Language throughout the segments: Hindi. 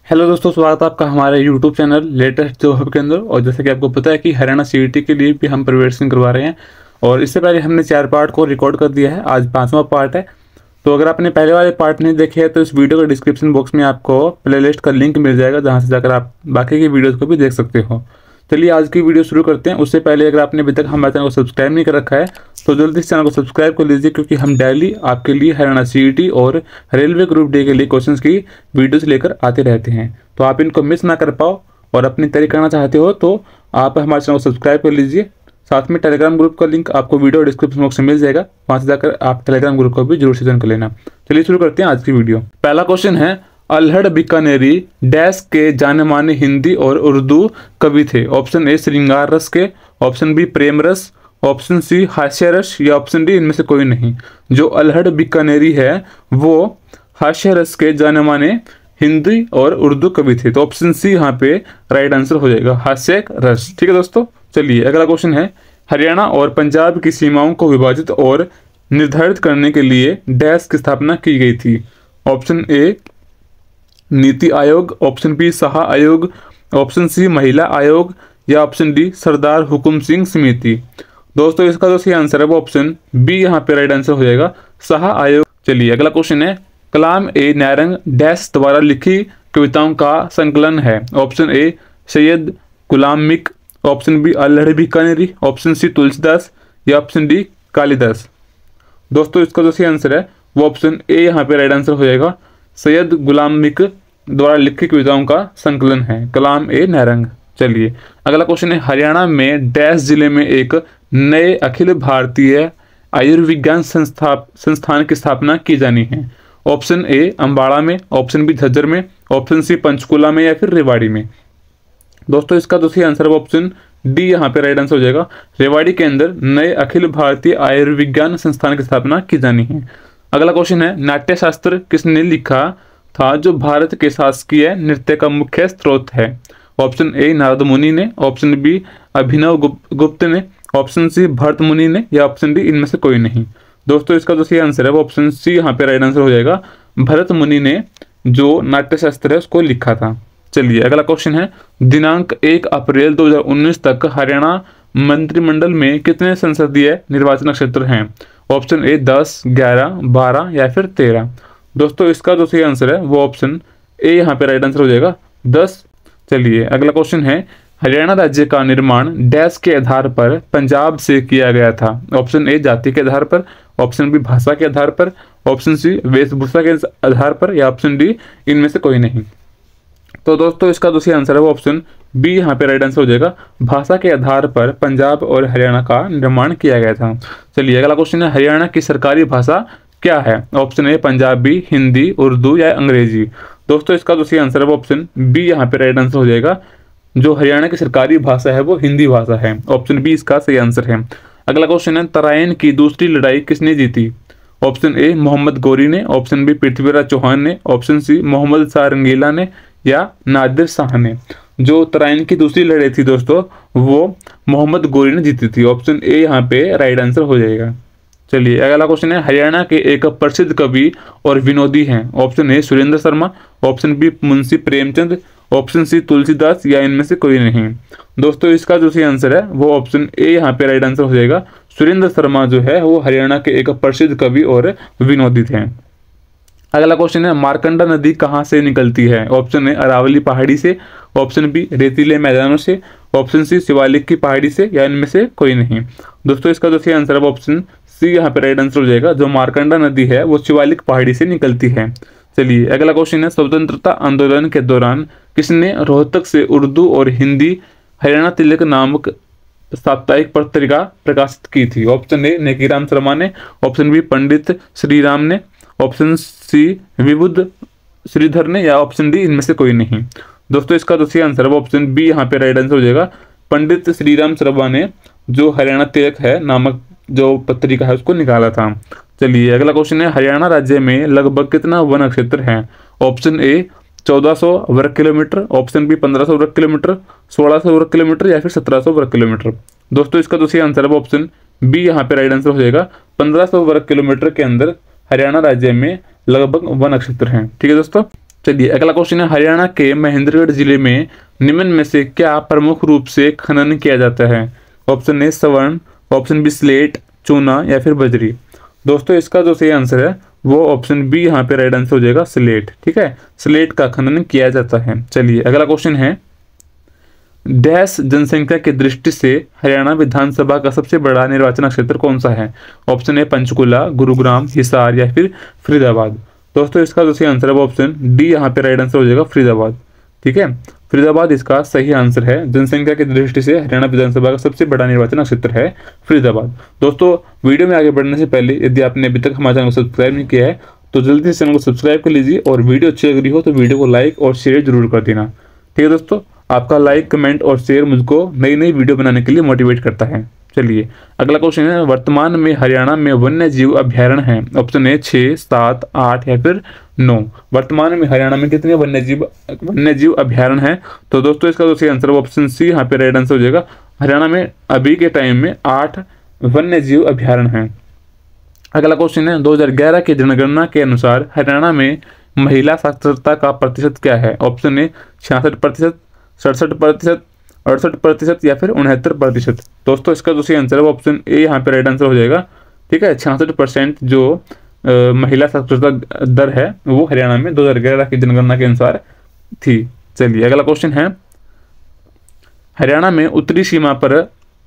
हेलो दोस्तों, स्वागत है आपका हमारे YouTube channel latest job hub के अंदर। और जैसे कि आपको पता है कि हरियाणा सीईटी के लिए भी हम प्रिपरेशन करवा रहे हैं। और इससे पहले हमने 4 पार्ट को रिकॉर्ड कर दिया है, आज 5वां पार्ट है। तो अगर आपने पहले वाले पार्ट नहीं देखे हैं तो इस वीडियो के डिस्क्रिप्शन बॉक्स में आपको प्लेलिस्ट का लिंक मिल जाएगा, जहाँ से जाकर आप बाकी की वीडियोज़ को भी देख सकते हो। चलिए आज की वीडियो शुरू करते हैं। उससे पहले अगर आपने अभी तक हमारे चैनल को सब्सक्राइब नहीं कर रखा है तो जल्दी इस चैनल को सब्सक्राइब कर लीजिए, क्योंकि हम डेली आपके लिए हरियाणा सीईटी और रेलवे ग्रुप डी के लिए क्वेश्चंस की वीडियोस लेकर आते रहते हैं। तो आप इनको मिस ना कर पाओ और अपनी तैयारी करना चाहते हो तो आप हमारे चैनल को सब्सक्राइब कर लीजिए। साथ में टेलीग्राम ग्रुप का लिंक आपको वीडियो डिस्क्रिप्शन बॉक्स में मिल जाएगा, वहाँ से जाकर आप टेलीग्राम ग्रुप को भी जरूर से ज्वाइन कर लेना। चलिए शुरू करते हैं आज की वीडियो। पहला क्वेश्चन है, अल्हड़ बीकानेरी डैश के जाने माने हिंदी और उर्दू कवि थे। ऑप्शन ए श्रृंगार रस के, ऑप्शन बी प्रेम रस, ऑप्शन सी हास्य रस या ऑप्शन डी इनमें से कोई नहीं। जो अल्हड़ बीकानेरी है वो हास्य रस के जाने माने हिंदी और उर्दू कवि थे। तो ऑप्शन सी यहाँ पे राइट आंसर हो जाएगा, हास्य रस। ठीक है दोस्तों, चलिए अगला क्वेश्चन है, हरियाणा और पंजाब की सीमाओं को विभाजित और निर्धारित करने के लिए डैश की स्थापना की गई थी। Option A NITI Aayog, option B Shah आयोग, ऑप्शन सी महिला आयोग या ऑप्शन डी सरदार हुकुम सिंह समिति। दोस्तों इसका जो सही आंसर है वो ऑप्शन बी यहाँ पे राइट आंसर हो जाएगा, शाह आयोग। चलिए अगला क्वेश्चन है, कलाम ए नारंग डैश द्वारा लिखी कविताओं का संकलन है। Option A Syed Ghulam Mik, option B Alhad Bikaneri, option C Tulsidas या ऑप्शन डी कालिदास। दोस्तों इसका जो सही आंसर है वो ऑप्शन ए यहाँ पे राइट आंसर हो जाएगा, सैयद गुलाम मिक द्वारा लिखी कविताओं का संकलन है कलाम ए नारंग। चलिए अगला क्वेश्चन है, हरियाणा में डैश जिले में एक नए अखिल भारतीय आयुर्विज्ञान संस्थान की स्थापना की जानी है। ऑप्शन ए अम्बाड़ा में, ऑप्शन बी झज्जर में, ऑप्शन सी पंचकुला में या फिर रेवाड़ी में। दोस्तों इसका जो सही आंसर है ऑप्शन डी यहाँ पे राइट आंसर हो जाएगा, रेवाड़ी के अंदर नए अखिल भारतीय आयुर्विज्ञान संस्थान की स्थापना की जानी है। अगला क्वेश्चन है, नाट्य शास्त्र किसने लिखा था जो भारत के शासकीय नृत्य का मुख्य स्रोत है। ऑप्शन ए नारद मुनि ने, ऑप्शन बी अभिनव गुप्त ने, ऑप्शन सी भरत मुनि ने या ऑप्शन डी इनमें से कोई नहीं। दोस्तों इसका जो सही आंसर है वो ऑप्शन सी यहाँ पे राइट आंसर हो जाएगा, भरत मुनि ने जो नाट्य शास्त्र है उसको लिखा था। चलिए अगला क्वेश्चन है, दिनांक 1 अप्रैल 2019 तक हरियाणा मंत्रिमंडल में कितने संसदीय निर्वाचन क्षेत्र हैं। ऑप्शन ए 10, 11, 12 या फिर 13। दोस्तों इसका जो सही आंसर है वो ऑप्शन ए यहाँ पे राइट आंसर हो जाएगा, 10। चलिए अगला क्वेश्चन है, हरियाणा राज्य का निर्माण डैश के आधार पर पंजाब से किया गया था। ऑप्शन ए जाति के आधार पर, ऑप्शन बी भाषा के आधार पर, ऑप्शन सी वेशभूषा के आधार पर या ऑप्शन डी इनमें से कोई नहीं। तो दोस्तों इसका जो सही आंसर है वो ऑप्शन बी यहाँ पे राइट आंसर हो जाएगा, भाषा के आधार पर पंजाब और हरियाणा का निर्माण किया गया था। चलिए अगला क्वेश्चन है, हरियाणा की सरकारी भाषा क्या है। ऑप्शन ए पंजाबी, हिंदी, उर्दू या अंग्रेजी। दोस्तों इसका जो सही आंसर है वो ऑप्शन बी यहाँ पे राइट आंसर हो जाएगा, जो हरियाणा की सरकारी भाषा है वो हिंदी भाषा है। ऑप्शन बी इसका सही आंसर है। अगला क्वेश्चन है, तराइन की दूसरी लड़ाई किसने जीती। ऑप्शन ए मोहम्मद गौरी ने, ऑप्शन बी पृथ्वीराज चौहान ने, ऑप्शन सी मोहम्मद शाह रंगीला ने या नादिर शाह ने। जो तराइन की दूसरी लड़ाई थी दोस्तों वो मोहम्मद गौरी ने जीती थी। ऑप्शन ए यहाँ पे राइट आंसर हो जाएगा। चलिए अगला क्वेश्चन है, हरियाणा के एक प्रसिद्ध कवि और विनोदी हैं। Option A Surendra Sharma, option B Munshi Premchand, option C Tulsidas या इनमें से कोई नहीं। दोस्तों इसका जो सही आंसर है वो ऑप्शन ए यहाँ पे राइट आंसर हो जाएगा, सुरेंद्र शर्मा जो है वो हरियाणा के एक प्रसिद्ध कवि और विनोदी थे। अगला क्वेश्चन है, मार्कंडा नदी कहाँ से निकलती है। ऑप्शन ए अरावली पहाड़ी से, ऑप्शन बी रेतीले मैदानों से, ऑप्शन सी शिवालिक की पहाड़ी से या इनमें से कोई नहीं। दोस्तों इसका जो सही आंसर है वो ऑप्शन सी यहाँ पे राइट आंसर हो जाएगा, जो मार्कंडा नदी है वो शिवालिक पहाड़ी से निकलती है। चलिए अगला क्वेश्चन है, स्वतंत्रता आंदोलन के दौरान किसने रोहतक से उर्दू और हिंदी हरियाणा तिलक नामक साप्ताहिक पत्रिका प्रकाशित की थी। ऑप्शन ए नेकीराम शर्मा ने, ऑप्शन बी पंडित श्रीराम ने, ऑप्शन सी विबुध श्रीधर ने या ऑप्शन डी इनमें से कोई नहीं। दोस्तों इसका जो सही आंसर है वो ऑप्शन बी यहाँ पे राइट आंसर हो जाएगा, पंडित श्रीराम शर्मा ने जो हरियाणा तिलक है नामक जो पत्रिका है उसको निकाला था। चलिए अगला क्वेश्चन है, हरियाणा राज्य में लगभग कितना वन क्षेत्र है। ऑप्शन ए 1400 वर्ग किलोमीटर, ऑप्शन बी 1500 वर्ग किलोमीटर, 1600 वर्ग किलोमीटर या फिर 1700 वर्ग किलोमीटर। दोस्तों इसका जो सही आंसर है वो ऑप्शन बी यहाँ पे राइट आंसर हो जाएगा, 1500 वर्ग किलोमीटर के अंदर हरियाणा राज्य में लगभग वन क्षेत्र हैं। ठीक है दोस्तों, चलिए अगला क्वेश्चन है, हरियाणा के महेंद्रगढ़ जिले में निम्न में से क्या प्रमुख रूप से खनन किया जाता है? ऑप्शन ए स्वर्ण, ऑप्शन बी स्लेट, चूना या फिर बजरी। दोस्तों इसका जो सही आंसर है वो ऑप्शन बी यहाँ पे राइट आंसर हो जाएगा, स्लेट। ठीक है, स्लेट का खनन किया जाता है। चलिए अगला क्वेश्चन है, डैश जनसंख्या की दृष्टि से हरियाणा विधानसभा का सबसे बड़ा निर्वाचन क्षेत्र कौन सा है? ऑप्शन ए पंचकुला, गुरुग्राम, हिसार या फिर फरीदाबाद। दोस्तों इसका जो सही आंसर है वो ऑप्शन डी यहाँ पे राइट आंसर हो जाएगा, फरीदाबाद। ठीक है, फरीदाबाद इसका सही आंसर है। जनसंख्या की दृष्टि से हरियाणा विधानसभा का सबसे बड़ा निर्वाचन क्षेत्र है फरीदाबाद। दोस्तों वीडियो में आगे बढ़ने से पहले यदि आपने अभी तक हमारे चैनल को सब्सक्राइब नहीं किया है तो जल्दी से चैनल को सब्सक्राइब कर लीजिए, और वीडियो अच्छी लग रही हो तो वीडियो को लाइक और शेयर जरूर कर देना। ठीक है दोस्तों, आपका लाइक, कमेंट और शेयर मुझको नई नई वीडियो बनाने के लिए मोटिवेट करता है। चलिए अगला क्वेश्चन है, वर्तमान में हरियाणा में वन्य जीव अभ्यारण्य हैं? ऑप्शन ए 6, 7, 8 या फिर 9। वर्तमान में हरियाणा में कितने वन्य जीव अभ्यारण्य हैं? तो दोस्तों इसका जो सही आंसर है ऑप्शन सी यहाँ पे राइट आंसर हो जाएगा। हरियाणा में अभी के टाइम में 8 वन्य जीव अभ्यारण्य हैं। अगला क्वेश्चन है, 2011 की जनगणना के अनुसार हरियाणा में महिला साक्षरता का प्रतिशत क्या है? ऑप्शन ए 66%, 67%, 68% या फिर 69%। दोस्तों इसका जो सही आंसर है वो ऑप्शन ए यहाँ पे राइट आंसर हो जाएगा। ठीक है, 66% जो महिला साक्षरता दर है वो हरियाणा में 2011 की जनगणना के अनुसार थी। चलिए अगला क्वेश्चन है, हरियाणा में उत्तरी सीमा पर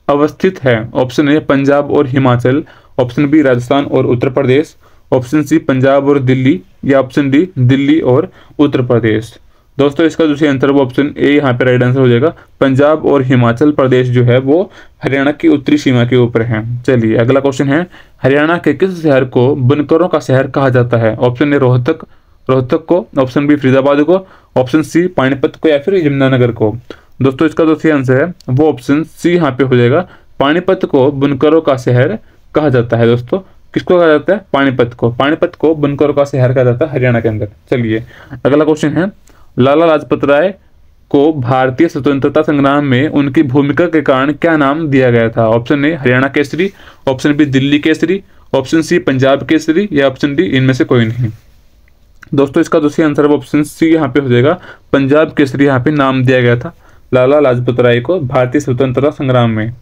अवस्थित है? ऑप्शन ए पंजाब और हिमाचल, ऑप्शन बी राजस्थान और उत्तर प्रदेश, ऑप्शन सी पंजाब और दिल्ली या ऑप्शन डी दिल्ली और उत्तर प्रदेश। दोस्तों इसका जो सही आंसर है वो ऑप्शन ए यहाँ पे राइट आंसर हो जाएगा। पंजाब और हिमाचल प्रदेश जो है वो हरियाणा की उत्तरी सीमा के ऊपर है। चलिए अगला क्वेश्चन है, हरियाणा के किस शहर को बुनकरों का शहर कहा जाता है? ऑप्शन ए रोहतक को, ऑप्शन बी फरीदाबाद को, ऑप्शन सी पानीपत को या फिर यमुनानगर को। दोस्तों इसका जो सही आंसर है वो ऑप्शन सी यहाँ पे हो जाएगा। पानीपत को बुनकरों का शहर कहा जाता है। दोस्तों किसको कहा जाता है? पानीपत को। पानीपत को बुनकरों का शहर कहा जाता है हरियाणा के अंदर। चलिए अगला क्वेश्चन है, लाला लाजपत राय को भारतीय स्वतंत्रता संग्राम में उनकी भूमिका के कारण क्या नाम दिया गया था? Option A Haryana Kesari, option B Delhi Kesari, option C Punjab Kesari या ऑप्शन डी इनमें से कोई नहीं। दोस्तों इसका दूसरी आंसर है ऑप्शन सी यहाँ पे हो जाएगा, पंजाब केसरी यहाँ पे नाम दिया गया था लाला लाजपत राय को भारतीय स्वतंत्रता संग्राम में।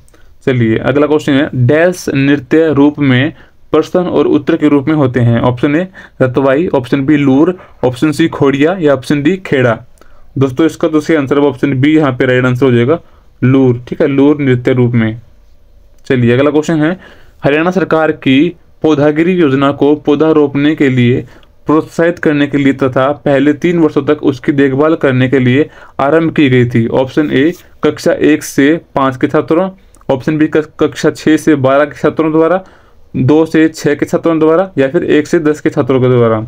चलिए अगला क्वेश्चन है, डैश नृत्य रूप में प्रश्न और उत्तर के रूप में होते हैं? Option A Ratwai, option B Lur, option C Khodiya या ऑप्शन डी खेड़ा। दोस्तों इसका दूसरी आंसर है ऑप्शन बी यहाँ पे राइट आंसर हो जाएगा, लूर। ठीक है, लूर नृत्य रूप में। चलिए अगला क्वेश्चन है, हरियाणा सरकार की पौधागिरी योजना को पौधा रोपने के लिए प्रोत्साहित करने के लिए तथा पहले 3 वर्षों तक उसकी देखभाल करने के लिए आरंभ की गई थी। ऑप्शन ए कक्षा 1 से 5 के छात्रों, ऑप्शन बी कक्षा 6 से 12 के छात्रों द्वारा, 2 से 6 के छात्रों द्वारा या फिर 1 से 10 के छात्रों के द्वारा।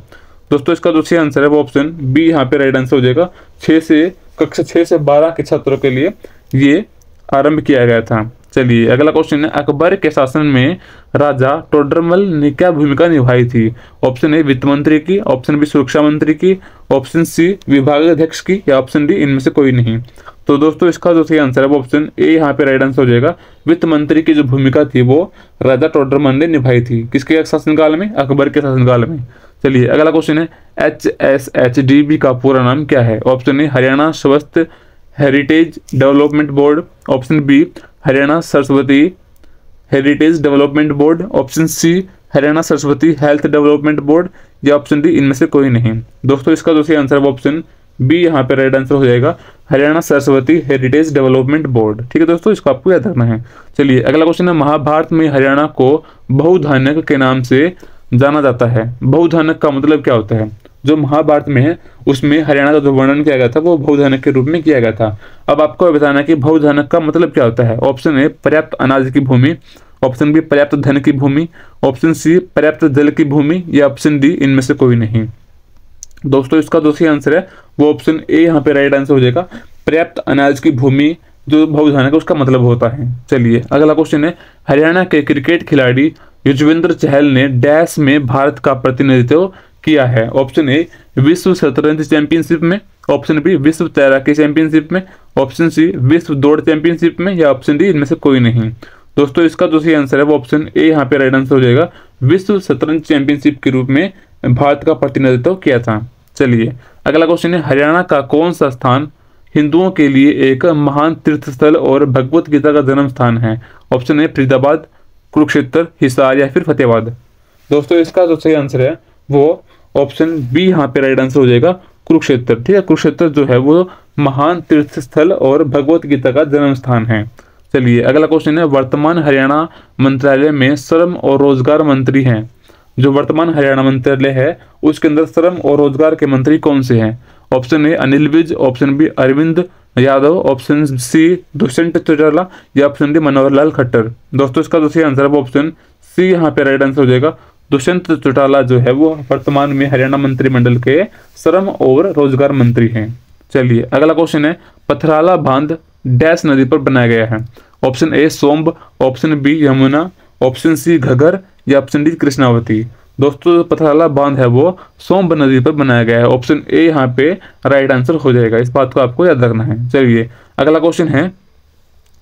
दोस्तों इसका जो सही आंसर है वो ऑप्शन बी यहाँ पे राइट आंसर हो जाएगा, कक्षा 6 से 12 के छात्रों के लिए ये आरंभ किया गया था। चलिए अगला क्वेश्चन है, अकबर के शासन में राजा टोडरमल ने क्या भूमिका निभाई थी? ऑप्शन ए वित्त मंत्री की, ऑप्शन बी सुरक्षा मंत्री की, ऑप्शन सी विभागाध्यक्ष की या ऑप्शन डी इनमें से कोई नहीं। तो दोस्तों इसका जो सही आंसर है वो ऑप्शन ए यहाँ पे राइट आंसर हो जाएगा। वित्त मंत्री की जो भूमिका थी वो राजा टोडरमल ने निभाई थी। किसके शासनकाल में? अकबर के शासनकाल में। चलिए अगला क्वेश्चन है, HSHDB का पूरा नाम क्या है? Option A Haryana Swasth heritage development board, option B Haryana Saraswati heritage development board, option C Haryana Saraswati health development board या ऑप्शन डी इनमें से कोई नहीं। दोस्तों इसका जो सही आंसर है ऑप्शन बी यहाँ पे राइट आंसर हो जाएगा, Haryana Saraswati heritage development board. ठीक है दोस्तों, इसको आपको याद रखना है। चलिए अगला क्वेश्चन है, महाभारत में हरियाणा को बहुधान्यक के नाम से जाना जाता है। बहुधान्यक का मतलब क्या होता है? जो महाभारत में है उसमें हरियाणा का जो वर्णन किया गया था वो बहुधान्यक के रूप में किया गया था। अब आपको बताना है कि बहुधान्यक का मतलब क्या होता है। ऑप्शन ए पर्याप्त अनाज की भूमि, ऑप्शन बी पर्याप्त धन की भूमि, ऑप्शन सी पर्याप्त जल की भूमि या ऑप्शन डी इनमें से कोई नहीं। दोस्तों इसका जो सही आंसर है वो ऑप्शन ए यहाँ पे राइट आंसर हो जाएगा, पर्याप्त अनाज की भूमि जो बहुधान्यक उसका मतलब होता है। चलिए अगला क्वेश्चन है, हरियाणा के क्रिकेट खिलाड़ी युजवेंद्र चहल ने डैश में भारत का प्रतिनिधित्व किया है? ऑप्शन ए विश्व शतरंज चैंपियनशिप में, ऑप्शन बी विश्व तैराकी चैंपियनशिप में, ऑप्शन सी विश्व दौड़ चैंपियनशिप में या ऑप्शन डी इनमें से कोई नहीं। दोस्तों इसका जो सही आंसर है वो ऑप्शन ए यहाँ पे राइट आंसर हो जाएगा, विश्व शतरंज चैंपियनशिप के रूप में भारत का प्रतिनिधित्व किया था। चलिए अगला क्वेश्चन है, हरियाणा का कौन सा स्थान हिंदुओं के लिए एक महान तीर्थ स्थल और भगवत गीता का जन्म स्थान है? ऑप्शन ए फरीदाबाद, कुरुक्षेत्र, हिसार या फिर फतेहाबाद। दोस्तों इसका जो सही आंसर है वो ऑप्शन बी यहाँ पे राइट आंसर हो जाएगा, कुरुक्षेत्र। ठीक है, कुरुक्षेत्र जो है वो महान तीर्थ स्थल और भगवत गीता का जन्म स्थान है। चलिए अगला क्वेश्चन है, वर्तमान हरियाणा मंत्रालय में श्रम और रोजगार मंत्री हैं। जो वर्तमान हरियाणा मंत्रालय है उसके अंदर श्रम और रोजगार के मंत्री कौन से हैं? Option A Anil Vij, option B Arvind Yadav, option C Dushyant Chautala या ऑप्शन डी मनोहर लाल खट्टर। दोस्तों इसका जो सही आंसर है वो ऑप्शन सी यहाँ पे राइट आंसर हो जाएगा। दुष्यंत चौटाला जो है वो वर्तमान में हरियाणा मंत्रिमंडल के श्रम और रोजगार मंत्री हैं। चलिए अगला क्वेश्चन है, पथराला बांध डैश नदी पर बनाया गया है? Option A Somb, option B Yamuna, option C Ghaggar या ऑप्शन डी कृष्णावती। दोस्तों पथराला बांध है वो सोम्ब नदी पर बनाया गया है। ऑप्शन ए यहाँ पे राइट आंसर हो जाएगा, इस बात को आपको याद रखना है। चलिए अगला क्वेश्चन है,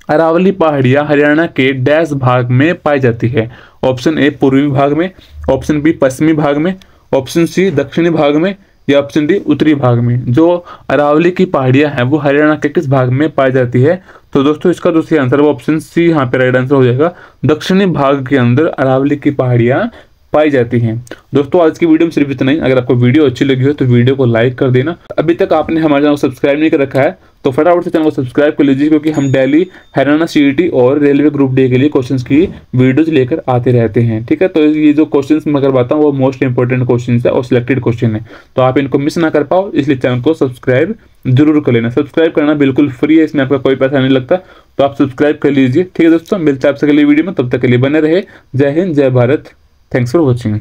अरावली पहाड़ियाँ हरियाणा के डैश भाग में पाई जाती है? ऑप्शन ए पूर्वी भाग में, ऑप्शन बी पश्चिमी भाग में, ऑप्शन सी दक्षिणी भाग में या ऑप्शन डी उत्तरी भाग में। जो अरावली की पहाड़ियाँ हैं वो हरियाणा के किस भाग में पाई जाती है? तो दोस्तों इसका जो सही आंसर है वो ऑप्शन सी यहाँ पे राइट आंसर हो जाएगा, दक्षिणी भाग के अंदर अरावली की पहाड़ियाँ पाई जाती हैं। दोस्तों आज की वीडियो में सिर्फ इतना ही। अगर आपको वीडियो अच्छी लगी हो तो वीडियो को लाइक कर देना। अभी तक आपने हमारे चैनल को सब्सक्राइब नहीं कर रखा है तो फटाफट से चैनल को सब्सक्राइब कर लीजिए, क्योंकि हम डेली हरियाणा सीईटी और रेलवे ग्रुप डी के लिए क्वेश्चंस की वीडियोज लेकर आते रहते हैं। ठीक है, तो ये जो क्वेश्चंस मैं करवाता हूँ वो मोस्ट इंपॉर्टेंट क्वेश्चन है और सिलेक्टेड क्वेश्चन है, तो आप इनको मिस ना कर पाओ, इसलिए चैनल को सब्सक्राइब जरूर कर लेना। सब्सक्राइब करना बिल्कुल फ्री है, इसमें आपका कोई पैसा नहीं लगता, तो आप सब्सक्राइब कर लीजिए। ठीक है दोस्तों, मिलते हैं आपसे अगली वीडियो में, तब तक के लिए बने रहे। जय हिंद, जय भारत, थैंक्स फॉर वॉचिंग।